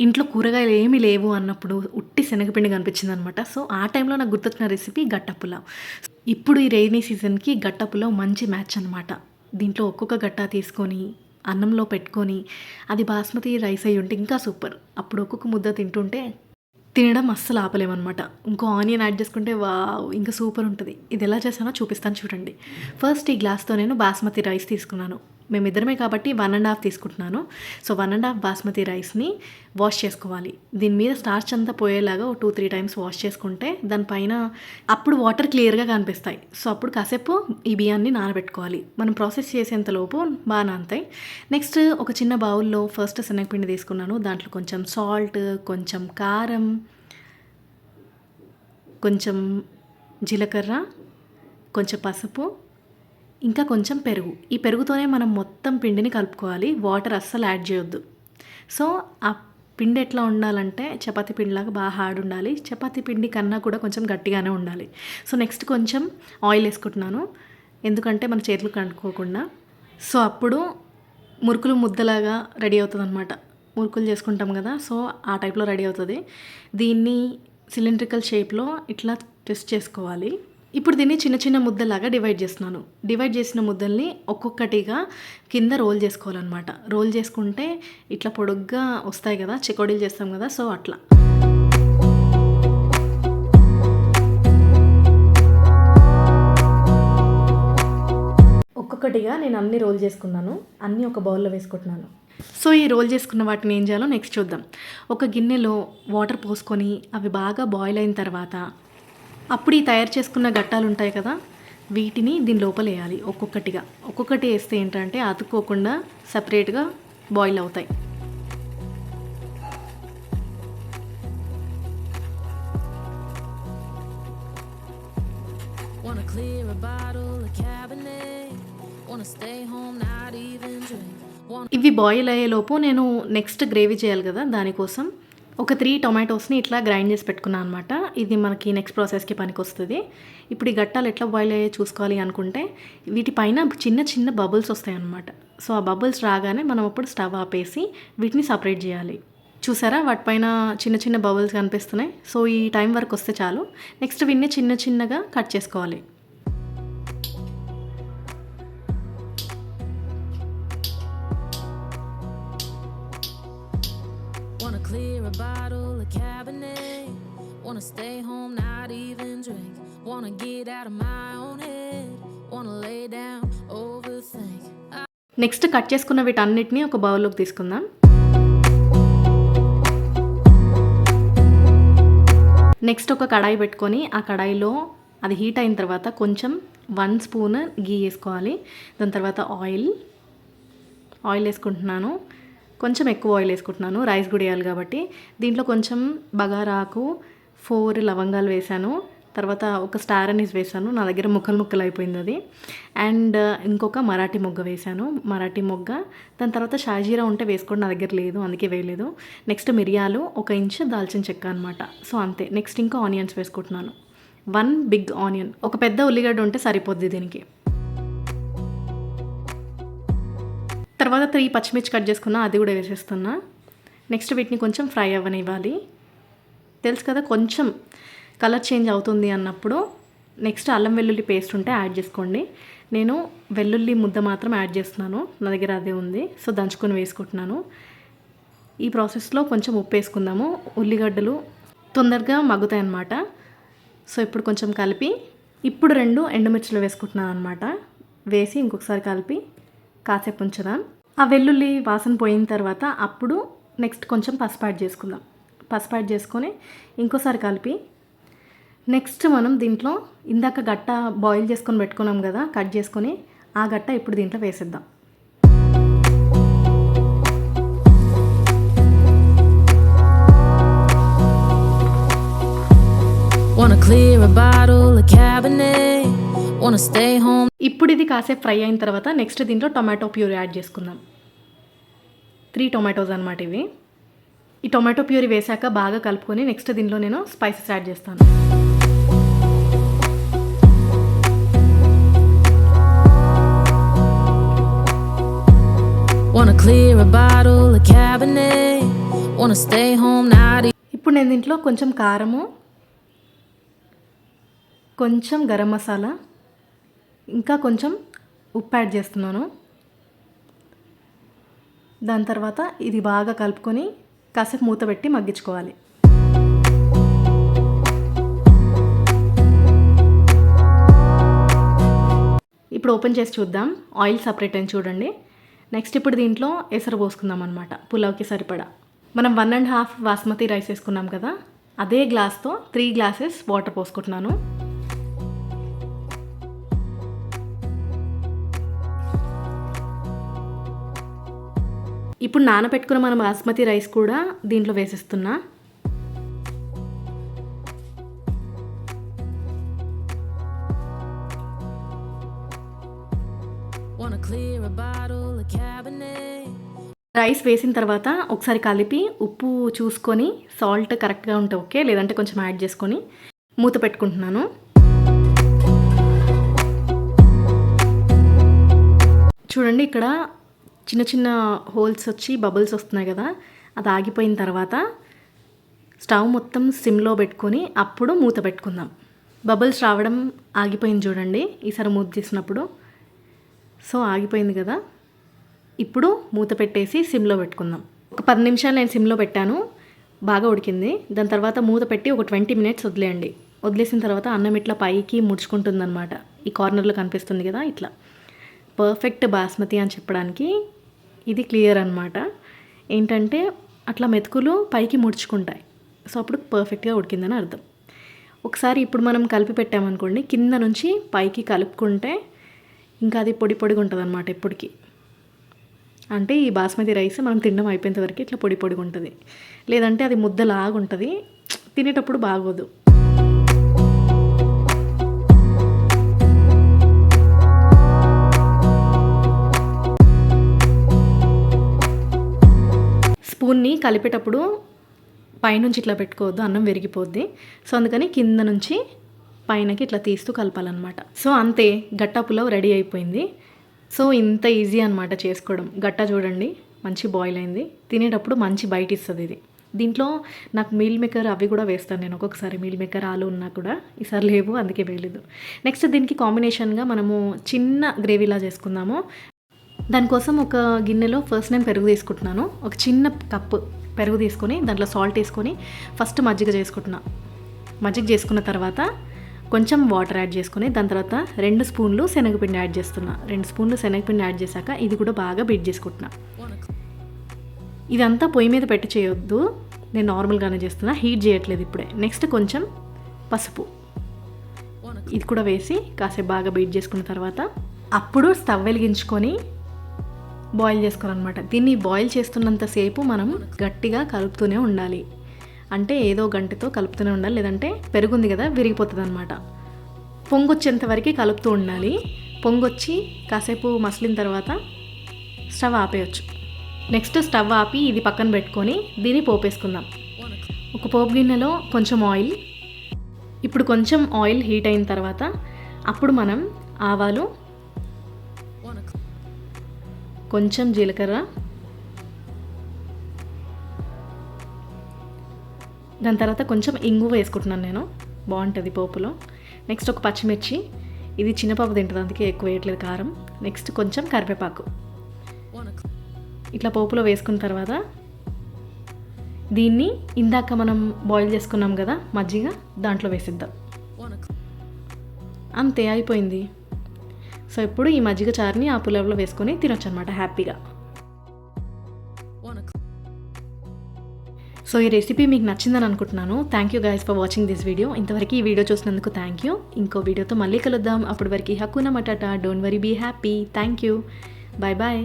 ఇంట్లో కూరగాయలు ఏమీ లేవు అన్నప్పుడు ఉట్టి శనగపిండి కనిపించిందనమాట. సో, ఆ టైంలో నాకు గుర్తొచ్చిన రెసిపీ గట్ట పులావ్. ఇప్పుడు ఈ రెయినీ సీజన్‌కి గట్ట పులావ్ మంచి మ్యాచ్ అనమాట. దీంట్లో ఒక్కొక్క గట్ట తీసుకొని, అన్నంలో పెట్టుకొని, అది బాస్మతి రైస్ అయ్యుంటే ఇంకా సూపర్. అప్పుడు ఒక్కొక్క ముద్ద తింటుంటే తినడం అస్సలు ఆపలేమనమాట. ఇంకో ఆనియన్ యాడ్ చేసుకుంటే వావ్! ఇంకా సూపర్ ఉంటది. ఇది ఎలా చేశానో చూపిస్తాను చూడండి. ఫస్ట్ ఈ గ్లాస్‌తో నేను బాస్మతి రైస్ తీసుకున్నాను. మేమిద్దరమే కాబట్టి 1 ½ తీసుకుంటున్నాను. సో, 1 ½ బాస్మతి రైస్‌ని వాష్ చేసుకోవాలి. దీని మీద స్టార్చ్ అంతా పోయేలాగా ఓ 2, 3 టైమ్స్ వాష్ చేసుకుంటే దానిపైన అప్పుడు వాటర్ క్లియర్‌గా కనిపిస్తాయి. సో, అప్పుడు కాసేపు ఈ బియ్యాన్ని నానబెట్టుకోవాలి. మనం ప్రాసెస్ చేసేంతలోపు బాగా నానతాయి. నెక్స్ట్ ఒక చిన్న బౌల్‌లో ఫస్ట్ శనగపిండి తీసుకున్నాను. దాంట్లో కొంచెం సాల్ట్, కొంచెం కారం, కొంచెం జీలకర్ర, కొంచెం పసుపు, ఇంకా కొంచెం పెరుగు. ఈ పెరుగుతోనే మనం మొత్తం పిండిని కలుపుకోవాలి. వాటర్ అస్సలు యాడ్ చేయొద్దు. సో, ఆ పిండి ఎట్లా ఉండాలంటే చపాతీ పిండిలాగా బాగా హార్డ్ ఉండాలి. చపాతీ పిండి కన్నా కూడా కొంచెం గట్టిగానే ఉండాలి. సో, నెక్స్ట్ కొంచెం ఆయిల్ వేసుకుంటున్నాను. ఎందుకంటే మన చేతులకు అంటుకోకుండా. సో, అప్పుడు మురుకులు ముద్దలాగా రెడీ అవుతుందనమాట. మురుకులు చేసుకుంటాం కదా! సో, ఆ టైప్‌లో రెడీ అవుతది. దీన్ని సిలిండ్రికల్ షేప్‌లో ఇట్లా ట్విస్ట్ చేసుకోవాలి. ఇప్పుడు దీన్ని చిన్న చిన్న ముద్దలాగా డివైడ్ చేస్తున్నాను. డివైడ్ చేసిన ముద్దల్ని ఒక్కొక్కటిగా కింద రోల్ చేసుకోవాలన్నమాట. రోల్ చేసుకుంటే ఇట్లా పొడుగ్గా వస్తాయి కదా! చెకోడీలు చేస్తాం కదా! సో, అట్లా. ఒక్కొక్కటిగా నేను అన్ని రోల్ చేసుకున్నాను. అన్నీ ఒక బౌల్‌లో వేసుకుంటున్నాను. సో, ఈ రోల్ చేసుకున్న వాటిని ఏం చేయాలో నెక్స్ట్ చూద్దాం. ఒక గిన్నెలో వాటర్ పోసుకొని అవి బాగా బాయిల్ అయిన తర్వాత అప్పుడు ఈ తయారు చేసుకున్న గట్టాలు ఉంటాయి కదా! వీటిని దీని లోపల వేయాలి ఒక్కొక్కటిగా. ఒక్కొక్కటి వేస్తే ఏంటంటే అతుక్కోకుండా సెపరేట్‌గా బాయిల్ అవుతాయి. Wanna clear a bottle of Cabernet, wanna stay home, not even drink. ఇవి బాయిల్ అయ్యేలోపు నేను నెక్స్ట్ గ్రేవీ చేయాలి కదా! దానికోసం ఒక 3 టొమాటోస్‌ని ఇట్లా గ్రైండ్ చేసి పెట్టుకున్నాను అనమాట. ఇది మనకి నెక్స్ట్ ప్రాసెస్‌కి పనికొస్తది. ఇప్పుడు ఈ గట్టాలు ఎట్లా బాయిల్ అయ్యాయో చూసుకోవాలి అనుకుంటే వీటిపైన చిన్న చిన్న బబుల్స్ వస్తాయన్నమాట. సో, ఆ బబుల్స్ రాగానే మనం అప్పుడు స్టవ్ ఆపేసి వీటిని సెపరేట్ చేయాలి. చూసారా వాటిపైన చిన్న చిన్న బబుల్స్ కనిపిస్తున్నాయి. సో, ఈ టైం వరకు వస్తే చాలు. నెక్స్ట్ వీటిని చిన్న చిన్నగా కట్ చేసుకోవాలి. Wanna clear a bottle of Cabernet, wanna stay home, not even drink. Wanna get out of my own head, wanna lay down, overthink. Next cut చేసుకున్న వీటన్నిటిని ఒక బౌల్‌లోకి తీసుకుందాం. నెక్స్ట్ ఒక కడాయి పెట్టుకొని ఆ కడాయిలో అది హీట్ అయిన తర్వాత కొంచెం 1 స్పూన్ ఘీ వేసుకోవాలి. దాని తర్వాత ఆయిల్ వేసుకుంటున్నాను. కొంచెం ఎక్కువ ఆయిల్ వేసుకుంటున్నాను. రైస్ కూడా వేయాలి కాబట్టి. దీంట్లో కొంచెం బగారాకు, 4 లవంగాలు వేసాను. తర్వాత ఒక స్టార్ అనీస్ వేసాను. నా దగ్గర ముక్కలు అయిపోయింది అది. అండ్ ఇంకొక మరాఠీ మొగ్గ వేసాను. మరాఠీ మొగ్గ. దాని తర్వాత షాజీరా ఉంటే వేసుకోండి. నా దగ్గర లేదు, అందుకే వేయలేదు. నెక్స్ట్ మిరియాలు, 1 ఇంచు దాల్చిన చెక్క అనమాట. సో, అంతే. నెక్స్ట్ ఇంకా ఆనియన్స్ వేసుకుంటున్నాను. 1 బిగ్ ఆనియన్. ఒక పెద్ద ఉల్లిగడ్డ ఉంటే సరిపోద్ది దీనికి. తర్వాత 3 పచ్చిమిర్చి కట్ చేసుకున్నా, అది కూడా వేసేస్తున్నా. నెక్స్ట్ వీటిని కొంచెం ఫ్రై అవ్వనివ్వాలి. తెలుసు కదా, కొంచెం కలర్ చేంజ్ అవుతుంది అన్నప్పుడు నెక్స్ట్ అల్లం వెల్లుల్లి పేస్ట్ ఉంటే యాడ్ చేసుకోండి. నేను వెల్లుల్లి ముద్ద మాత్రం యాడ్ చేస్తున్నాను. నా దగ్గర అదే ఉంది. సో, దంచుకొని వేసుకుంటున్నాను. ఈ ప్రాసెస్లో కొంచెం ఉప్పు వేసుకుందాము. ఉల్లిగడ్డలు తొందరగా మగ్గుతాయి అన్నమాట. సో, ఇప్పుడు కొంచెం కలిపి ఇప్పుడు 2 ఎండుమిర్చిలు వేసుకుంటున్నాను అనమాట. వేసి ఇంకొకసారి కలిపి కాసేపు ఉంచుదాం. ఆ వెల్లుల్లి వాసన పోయిన తర్వాత అప్పుడు నెక్స్ట్ కొంచెం పసుపు యాడ్ చేసుకుందాం. పసుపు యాడ్ చేసుకొని ఇంకోసారి కలిపి నెక్స్ట్ మనం దీంట్లో ఇందాక గట్ట బాయిల్ చేసుకొని పెట్టుకున్నాం కదా, కట్ చేసుకొని ఆ గట్ట ఇప్పుడు దీంట్లో వేసేద్దాం. Wanna clear a bottle of Cabernet, wanna stay home. ఇప్పుడు ఇది కాసేపు ఫ్రై అయిన తర్వాత నెక్స్ట్ దీంట్లో టొమాటో ప్యూరీ యాడ్ చేసుకుందాం. 3 టొమాటోస్ అనమాట ఇవి. ఈ టొమాటో ప్యూరీ వేసాక బాగా కలుపుకొని నెక్స్ట్ దీంట్లో నేను స్పైసెస్ యాడ్ చేస్తాను. Wanna clear a bottle of Cabernet, Wanna stay home night. ఇప్పుడు నేను దీంట్లో కొంచెం కారము, కొంచెం గరం మసాలా, ఇంకా కొంచెం ఉప్పు యాడ్ చేస్తున్నాను. దాని తర్వాత ఇది బాగా కలుపుకొని కాసేపు మూత పెట్టి మగ్గించుకోవాలి. ఇప్పుడు ఓపెన్ చేసి చూద్దాం. ఆయిల్ సపరేట్ అని చూడండి. నెక్స్ట్ ఇప్పుడు దీంట్లో ఎసరు పోసుకుందాం అనమాట, పులావ్కి సరిపడా. మనం 1.5 బాస్మతి రైస్ వేసుకున్నాం కదా, అదే గ్లాస్తో 3 గ్లాసెస్ వాటర్ పోసుకుంటున్నాను. ఇప్పుడు నానబెట్టుకున్న మన బాస్మతి రైస్ కూడా దీంట్లో వేసేస్తున్నా. రైస్ వేసిన తర్వాత ఒకసారి కలిపి ఉప్పు చూసుకొని సాల్ట్ కరెక్ట్గా ఉంటే ఓకే, లేదంటే కొంచెం యాడ్ చేసుకొని మూత పెట్టుకుంటున్నాను. చూడండి ఇక్కడ చిన్న చిన్న హోల్స్ వచ్చి బబుల్స్ వస్తున్నాయి కదా, అది ఆగిపోయిన తర్వాత స్టవ్ మొత్తం సిమ్లో పెట్టుకొని అప్పుడు మూత పెట్టుకుందాం. బబుల్స్ రావడం ఆగిపోయింది చూడండి ఈసారి మూత తీసినప్పుడు. సో ఆగిపోయింది కదా, ఇప్పుడు మూత పెట్టేసి సిమ్లో పెట్టుకుందాం. ఒక 10 నిమిషాలు నేను సిమ్లో పెట్టాను, బాగా ఉడికింది. దాని తర్వాత మూత పెట్టి ఒక 20 మినిట్స్ వదిలేయండి. వదిలేసిన తర్వాత అన్నం ఇట్లా పైకి ముడుచుకుంటుందన్నమాట. ఈ కార్నర్లో కనిపిస్తుంది కదా, ఇట్లా పర్ఫెక్ట్ బాస్మతి అని చెప్పడానికి ఇది క్లియర్ అనమాట. ఏంటంటే అట్లా మెతుకులు పైకి ముడుచుకుంటాయి, సో అప్పుడు పర్ఫెక్ట్గా ఉడికిందని అర్థం. ఒకసారి ఇప్పుడు మనం కలిపి పెట్టామనుకోండి, కింద నుంచి పైకి కలుపుకుంటే ఇంకా అది పొడి పొడిగా ఉంటుంది అనమాట ఎప్పటికీ. అంటే ఈ బాస్మతి రైస్ మనం తినడం అయిపోయేంత వరకు ఇట్లా పొడి పొడిగా ఉంటుంది, లేదంటే అది ముద్దలాగా ఉంటుంది, తినేటప్పుడు బాగోదు. స్పూన్ని కలిపేటప్పుడు పైనుంచి ఇట్లా పెట్టుకోవద్దు, అన్నం విరిగిపోద్ది. సో అందుకని కింద నుంచి పైనకి ఇట్లా తీస్తూ కలపాలన్నమాట. సో అంతే, గట్టా పులావ్ రెడీ అయిపోయింది. సో ఇంత ఈజీ అనమాట చేసుకోవడం. గట్టా చూడండి మంచి బాయిల్ అయింది, తినేటప్పుడు మంచి బయట ఇస్తుంది ఇది. దీంట్లో నాకు మీల్ మేకర్ అవి కూడా వేస్తాను నేను ఒక్కొక్కసారి, మీల్ మేకర్ ఆలు ఉన్నా కూడా. ఈసారి లేవు అందుకే వేయలేదు. నెక్స్ట్ దీనికి కాంబినేషన్గా మనము చిన్న గ్రేవీలా చేసుకుందాము. దానికోసం ఒక గిన్నెలో ఫస్ట్ నేను పెరుగు తీసుకుంటున్నాను. ఒక చిన్న కప్పు పెరుగు తీసుకొని దాంట్లో సాల్ట్ వేసుకొని ఫస్ట్ మజ్జిగ చేసుకుంటున్నా. మజ్జిగ చేసుకున్న తర్వాత కొంచెం వాటర్ యాడ్ చేసుకొని దాని తర్వాత 2 స్పూన్లు శనగపిండి యాడ్ చేస్తున్నా. 2 స్పూన్లు శనగపిండి యాడ్ చేశాక ఇది కూడా బాగా బీట్ చేసుకుంటున్నా. ఇదంతా పొయ్యి మీద పెట్టి చేయొద్దు, నేను నార్మల్గానే చేస్తున్నా, హీట్ చేయట్లేదు ఇప్పుడే. నెక్స్ట్ కొంచెం పసుపు ఇది కూడా వేసి కాసేపు బాగా బీట్ చేసుకున్న తర్వాత అప్పుడు స్టవ్ వెలిగించుకొని బాయిల్ చేసుకోవాలన్నమాట. దీన్ని బాయిల్ చేస్తున్నంతసేపు మనం గట్టిగా కలుపుతూనే ఉండాలి. అంటే ఏదో గంటతో కలుపుతూనే ఉండాలి, లేదంటే పెరుగుంది కదా విరిగిపోతుంది అనమాట. పొంగొచ్చేంత వరకు కలుపుతూ ఉండాలి. పొంగొచ్చి కాసేపు మసిలిన తర్వాత స్టవ్ ఆపేయచ్చు. నెక్స్ట్ స్టవ్ ఆపి ఇది పక్కన పెట్టుకొని దీన్ని పోపేసుకుందాం. ఒక పోపు గిన్నెలో కొంచెం ఆయిల్. ఇప్పుడు కొంచెం ఆయిల్ హీట్ అయిన తర్వాత అప్పుడు మనం ఆవాలు, కొంచెం జీలకర్ర, దాని తర్వాత కొంచెం ఇంగువ వేసుకుంటున్నాను నేను, బాగుంటుంది పోపులో. నెక్స్ట్ ఒక పచ్చిమిర్చి, ఇది చిన్నపాప తింటుంది అందుకే ఎక్కువ వేయట్లేదు కారం. నెక్స్ట్ కొంచెం కరివేపాకు ఇట్లా పోపులో వేసుకున్న తర్వాత దీన్ని ఇందాక మనం బాయిల్ చేసుకున్నాం కదా మజ్జిగ, దాంట్లో వేసిద్దాం. అంతే అయిపోయింది. సో ఇప్పుడు ఈ మజ్జిగ చారుని ఆ పులావ్లో వేసుకొని తినొచ్చు అనమాట హ్యాపీగా. సో ఈ రెసిపీ మీకు నచ్చిందని అనుకుంటున్నాను. Thank you guys for watching this video. ఇంతవరకు ఈ వీడియో చూసినందుకు థ్యాంక్ యూ. ఇంకో వీడియోతో మళ్ళీ కలుద్దాం. అప్పటి వరకు హక్కున మటాటా, don't worry, be happy. Thank you, bye bye.